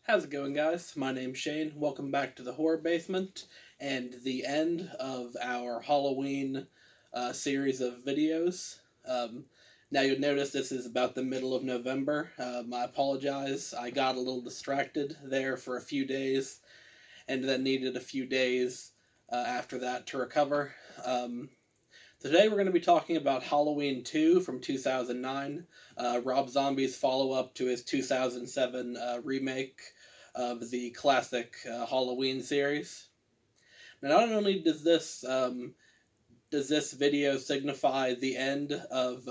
How's it going, guys? My name's Shane. Welcome back to the Horror Basement and the end of our Halloween series of videos. Now, you'll notice this is about the middle of November. I apologize. I got a little distracted there for a few days and then needed a few days after that to recover. Today, we're going to be talking about Halloween 2 from 2009, Rob Zombie's follow up to his 2007 remake of the classic Halloween series. Now, not only does this video signify the end of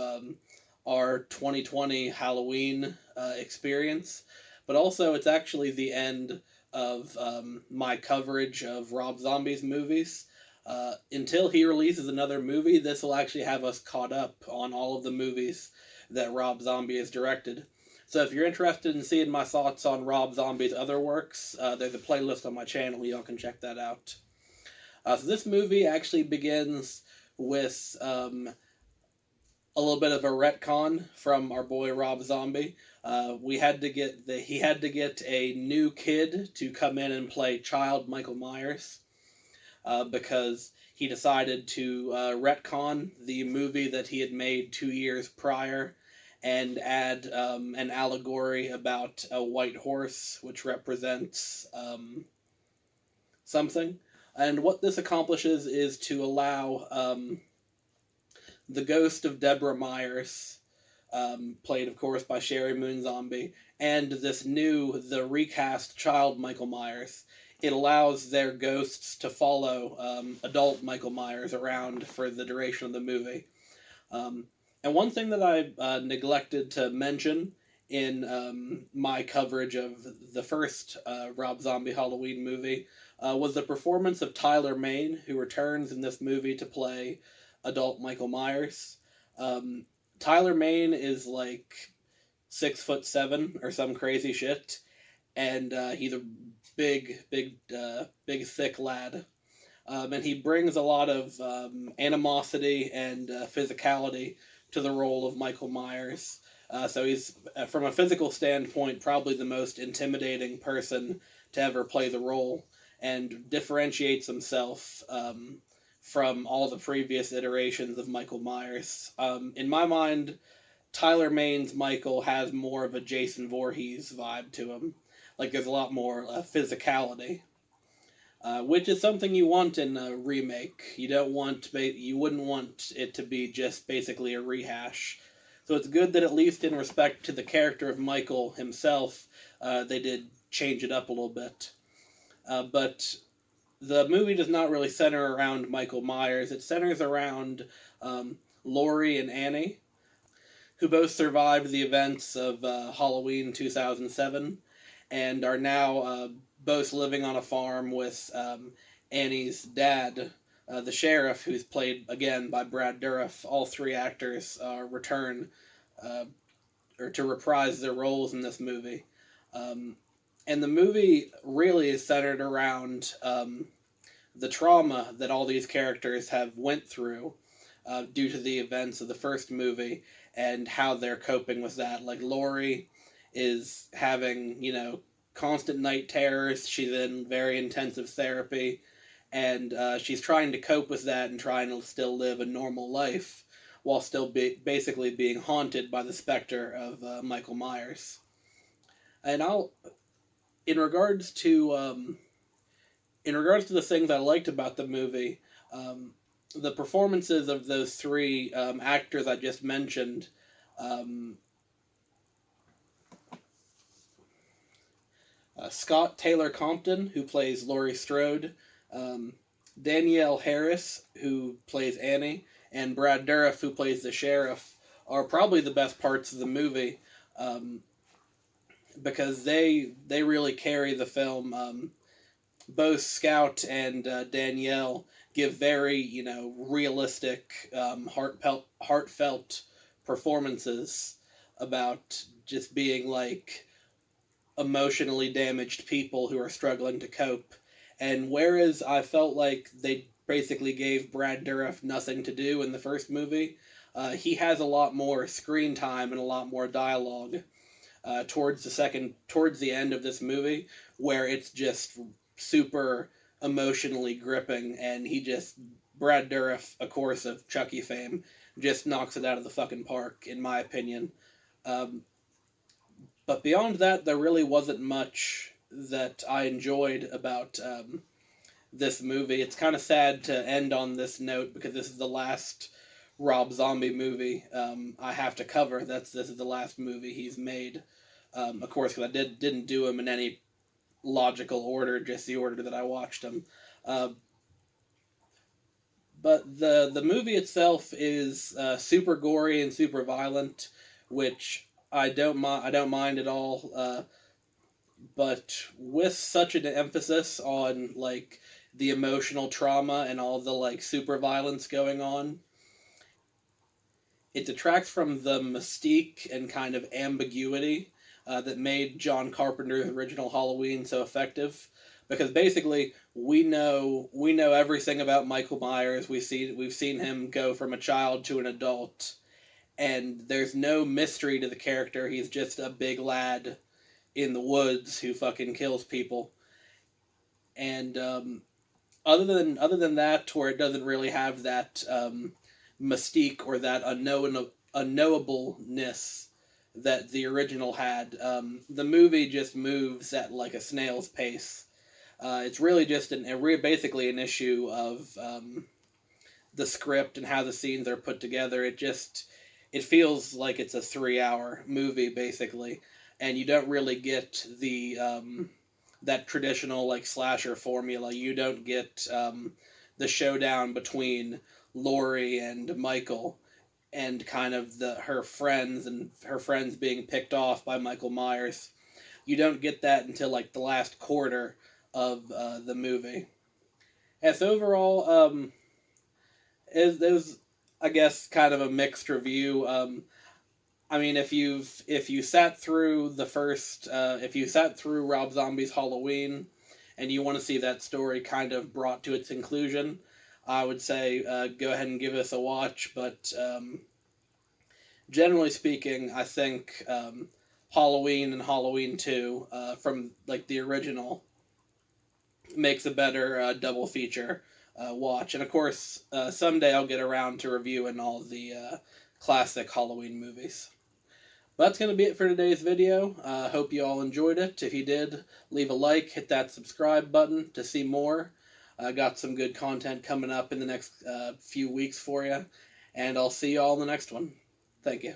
our 2020 Halloween experience, but also it's actually the end of my coverage of Rob Zombie's movies. Until he releases another movie, this will actually have us caught up on all of the movies that Rob Zombie has directed. So if you're interested in seeing my thoughts on Rob Zombie's other works, there's a playlist on my channel. Y'all can check that out. So this movie actually begins with a little bit of a retcon from our boy Rob Zombie. He had to get a new kid to come in and play child Michael Myers. Because he decided to retcon the movie that he had made 2 years prior and add an allegory about a white horse, which represents something. And what this accomplishes is to allow the ghost of Deborah Myers, played, of course, by Sheri Moon Zombie, and the recast child Michael Myers. It allows their ghosts to follow adult Michael Myers around for the duration of the movie. And one thing that I neglected to mention in my coverage of the first Rob Zombie Halloween movie was the performance of Tyler Mane, who returns in this movie to play adult Michael Myers. Tyler Mane is like 6'7" or some crazy shit, and he's a big, thick lad. And he brings a lot of animosity and physicality to the role of Michael Myers. So he's, from a physical standpoint, probably the most intimidating person to ever play the role, and differentiates himself from all the previous iterations of Michael Myers. In my mind, Tyler Mane's Michael has more of a Jason Voorhees vibe to him. Like, there's a lot more physicality, which is something you want in a remake. You wouldn't want it to be just basically a rehash. So it's good that, at least in respect to the character of Michael himself, they did change it up a little bit. But the movie does not really center around Michael Myers. It centers around Laurie and Annie, who both survived the events of Halloween 2007. And are now both living on a farm with Annie's dad, the sheriff, who's played, again, by Brad Dourif. All three actors return or to reprise their roles in this movie. And the movie really is centered around the trauma that all these characters have went through due to the events of the first movie and how they're coping with that. Like, Laurie is having, constant night terrors. She's in very intensive therapy, and she's trying to cope with that and trying to still live a normal life while still basically being haunted by the specter of Michael Myers. And in regards to the things I liked about the movie, the performances of those three actors I just mentioned. Scott Taylor Compton, who plays Laurie Strode, Danielle Harris, who plays Annie, and Brad Dourif, who plays the sheriff, are probably the best parts of the movie, because they really carry the film. Both Scout and Danielle give very, realistic, heartfelt performances about just being like emotionally damaged people who are struggling to cope. And whereas I felt like they basically gave Brad Dourif nothing to do in the first movie, he has a lot more screen time and a lot more dialogue. towards the end of this movie, where it's just super emotionally gripping, and Brad Dourif, of course, of Chucky fame, just knocks it out of the fucking park, in my opinion. Um, but beyond that, there really wasn't much that I enjoyed about this movie. It's kind of sad to end on this note, because this is the last Rob Zombie movie I have to cover. This is the last movie he's made. Of course, because I didn't do him in any logical order, just the order that I watched him. But the movie itself is super gory and super violent, which I don't mind at all. But with such an emphasis on like the emotional trauma and all the like super violence going on, it detracts from the mystique and kind of ambiguity that made John Carpenter's original Halloween so effective. Because basically, we know everything about Michael Myers. We've seen him go from a child to an adult, and there's no mystery to the character. He's just a big lad in the woods who fucking kills people. And other than that, where it doesn't really have that mystique or that unknowableness that the original had, the movie just moves at like a snail's pace. It's really just basically an issue of the script and how the scenes are put together. It feels like it's a 3-hour movie basically, and you don't really get the that traditional like slasher formula. You don't get the showdown between Laurie and Michael, and kind of her friends being picked off by Michael Myers. You don't get that until like the last quarter of the movie. As overall, it was, I guess, kind of a mixed review. I mean, if you sat through Rob Zombie's Halloween, and you want to see that story kind of brought to its conclusion, I would say go ahead and give us a watch. But generally speaking, I think Halloween and Halloween 2 from like the original makes a better double feature watch. And of course, someday I'll get around to reviewing all the classic Halloween movies. But that's going to be it for today's video. Hope you all enjoyed it. If you did, leave a like, hit that subscribe button to see more. I got some good content coming up in the next few weeks for you. And I'll see you all in the next one. Thank you.